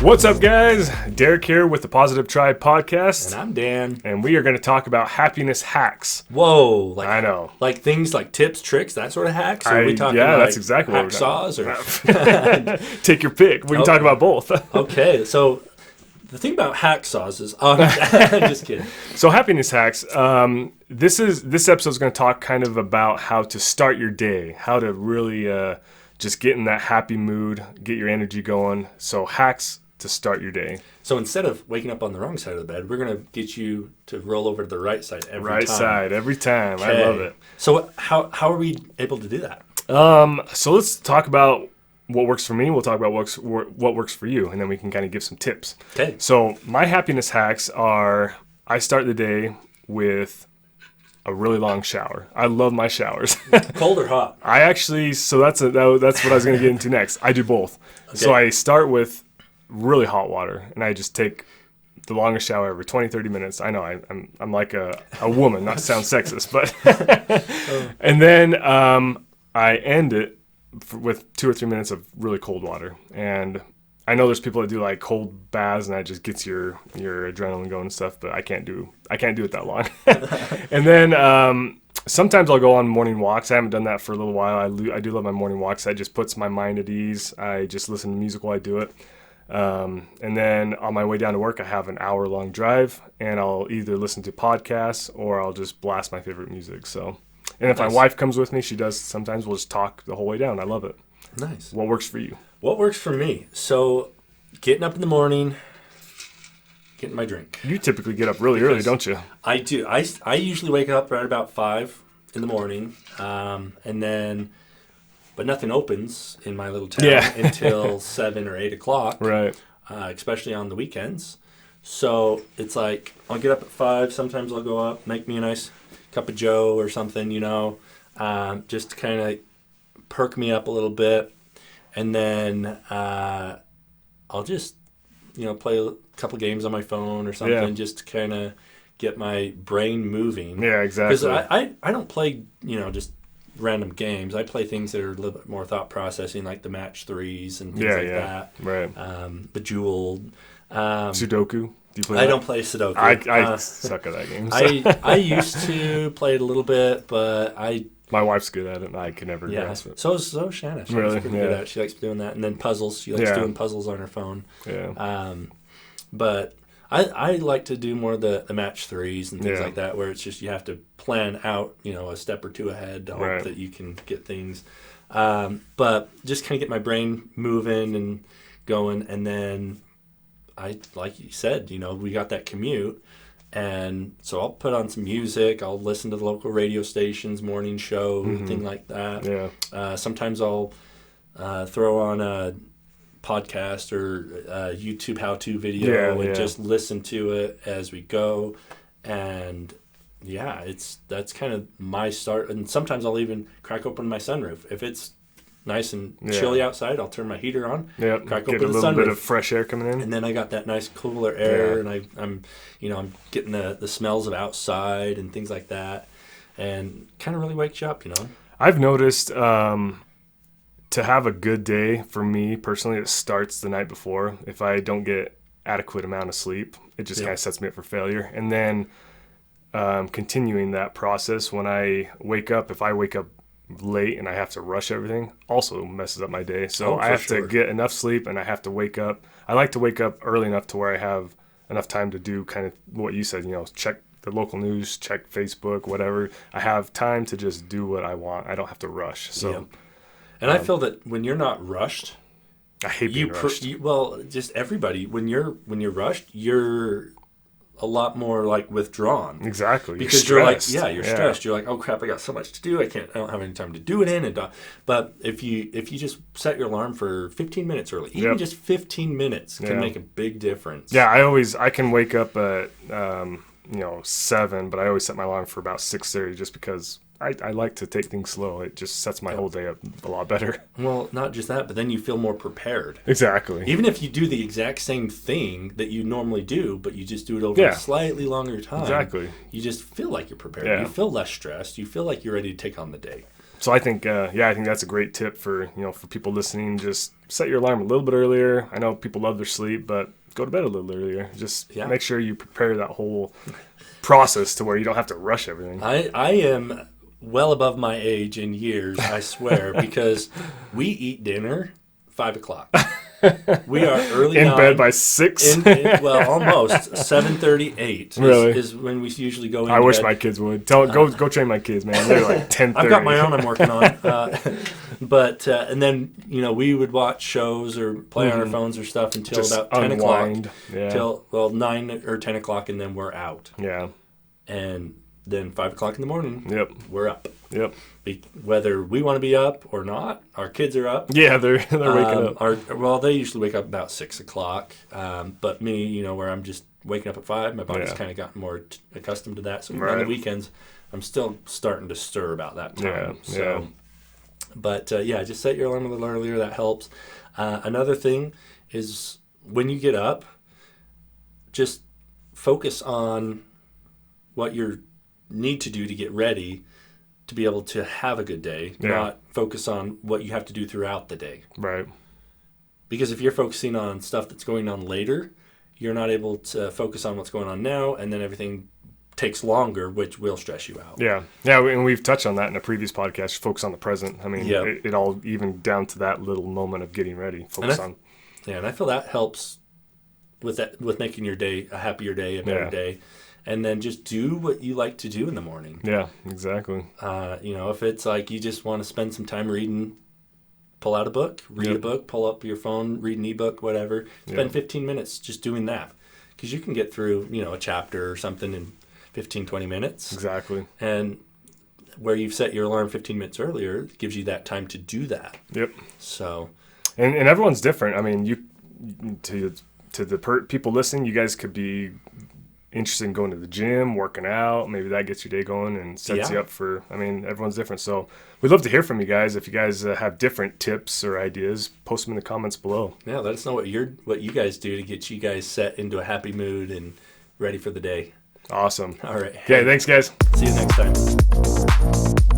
What's up, guys? Derek here with the Positive Tribe podcast. And I'm Dan. And we are going to talk about happiness hacks. Whoa. I know. Like things like tips, tricks, that sort of hacks? Or are we talking that's exactly what we're saws? Or Take your pick. We can talk about both. Okay, so the thing about hacksaws is... just kidding. So happiness hacks, this episode is going to talk kind of about how to start your day, how to really just get in that happy mood, get your energy going. So hacks to start your day. So instead of waking up on the wrong side of the bed, we're going to get you to roll over to the right side every time. Right side, every time. Okay. I love it. So how are we able to do that? So let's talk about what works for me. We'll talk about what works for you, and then we can kind of give some tips. Okay. So my happiness hacks are, I start the day with a really long shower. I love my showers. Cold or hot? I actually, so that's what I was going to get into next. I do both. Okay. So I start with really hot water, and I just take the longest shower ever, 20, 30 minutes. I know I'm like a woman, not to sound sexist, but and then I end it with 2 or 3 minutes of really cold water. And I know there's people that do like cold baths, and that just gets your adrenaline going and stuff, but I can't do it that long. And then sometimes I'll go on morning walks. I haven't done that for a little while. I do love my morning walks. That just puts my mind at ease. I just listen to music while I do it. And then on my way down to work, I have an hour-long drive, and I'll either listen to podcasts or I'll just blast my favorite music. So, and if my wife comes with me, she does sometimes. We'll just talk the whole way down. I love it. Nice. What works for you? What works for me? So, getting up in the morning, getting my drink. You typically get up really early, don't you? I do. I usually wake up right about 5 in the morning, and then... But nothing opens in my little town until 7 or 8 o'clock, right? Especially on the weekends. So it's like I'll get up at 5. Sometimes I'll go up, make me a nice cup of Joe or something, just to kind of perk me up a little bit. And then I'll just, play a couple games on my phone or something just to kind of get my brain moving. Yeah, exactly. Because I don't play, just random games. I play things that are a little bit more thought processing, like the match threes and things that. Right. Bejeweled. Sudoku. Do you play I don't play Sudoku. I suck at that game. So. I used to play it a little bit, but my wife's good at it, and I can never grasp it. So is Shanna. She's really? pretty good at it. She likes doing that. And then puzzles. She likes doing puzzles on her phone. Yeah. But I like to do more of the match threes and things like that, where it's just you have to plan out, a step or two ahead to hope that you can get things. But just kind of get my brain moving and going. And then like you said, we got that commute. And so I'll put on some music. I'll listen to the local radio stations, morning show, thing like that. Yeah. Sometimes I'll throw on a podcast or YouTube how-to video and just listen to it as we go. And that's kind of my start. And sometimes I'll even crack open my sunroof. If it's nice and chilly outside, I'll turn my heater on, crack open the sunroof. Get a little bit of fresh air coming in. And then I got that nice cooler air, and I'm getting the smells of outside and things like that, and kind of really wakes you up, I've noticed to have a good day, for me personally, it starts the night before. If I don't get adequate amount of sleep, it just kind of sets me up for failure. And then continuing that process, when I wake up, if I wake up late and I have to rush everything, also messes up my day. So I have to get enough sleep, and I have to wake up. I like to wake up early enough to where I have enough time to do kind of what you said, check the local news, check Facebook, whatever. I have time to just do what I want. I don't have to rush. So, and I feel that when you're not rushed, I hate being rushed. Just everybody, when you're rushed, you're a lot more like withdrawn. Exactly. Because you're like, you're stressed. You're like, oh crap, I got so much to do. I don't have any time to do it in. But if you just set your alarm for 15 minutes early, even just 15 minutes can make a big difference. Yeah, I can wake up at 7, but I always set my alarm for about 6:30 just because I like to take things slow. It just sets my whole day up a lot better. Well, not just that, but then you feel more prepared. Exactly. Even if you do the exact same thing that you normally do, but you just do it over a slightly longer time. Exactly. You just feel like you're prepared. Yeah. You feel less stressed. You feel like you're ready to take on the day. So I think, I think that's a great tip for people listening. Just set your alarm a little bit earlier. I know people love their sleep, but go to bed a little earlier. Just make sure you prepare that whole process to where you don't have to rush everything. I am well above my age in years, I swear, because we eat dinner 5 o'clock. We are early in bed by 6. Well, almost 7:38 is when we usually go in. I wish my kids would go train my kids, man. They're like 10:30. I've got my own I'm working on, but and then we would watch shows or play on our phones or stuff until just about 10 o'clock, till 9 or 10 o'clock, and then we're out. Yeah, and then 5 o'clock in the morning. Yep, we're up. Yep. Whether we want to be up or not, our kids are up. Yeah, they're waking up. They usually wake up about 6 o'clock. But me, where I'm just waking up at 5, my body's kind of gotten more accustomed to that. So on the weekends, I'm still starting to stir about that time. But just set your alarm a little earlier. That helps. Another thing is when you get up, just focus on what you need to do to get ready to be able to have a good day, not focus on what you have to do throughout the day. Right. Because if you're focusing on stuff that's going on later, you're not able to focus on what's going on now, and then everything takes longer, which will stress you out. Yeah. Yeah, and we've touched on that in a previous podcast, focus on the present. I mean, it all even down to that little moment of getting ready. Focus on. Yeah, and I feel that helps with making your day a happier day, a better day. And then just do what you like to do in the morning. Yeah, exactly. If it's like you just want to spend some time reading, pull out a book, read a book, pull up your phone, read an ebook, whatever. Spend 15 minutes just doing that. Because you can get through, a chapter or something in 15, 20 minutes. Exactly. And where you've set your alarm 15 minutes earlier, it gives you that time to do that. Yep. So. And everyone's different. I mean, to the people listening, you guys could be interested in going to the gym, working out. Maybe that gets your day going and sets you up for, everyone's different. So we'd love to hear from you guys. If you guys have different tips or ideas, post them in the comments below. Yeah, let us know what you guys do to get you guys set into a happy mood and ready for the day. Awesome. All right. Okay, thanks guys. See you next time.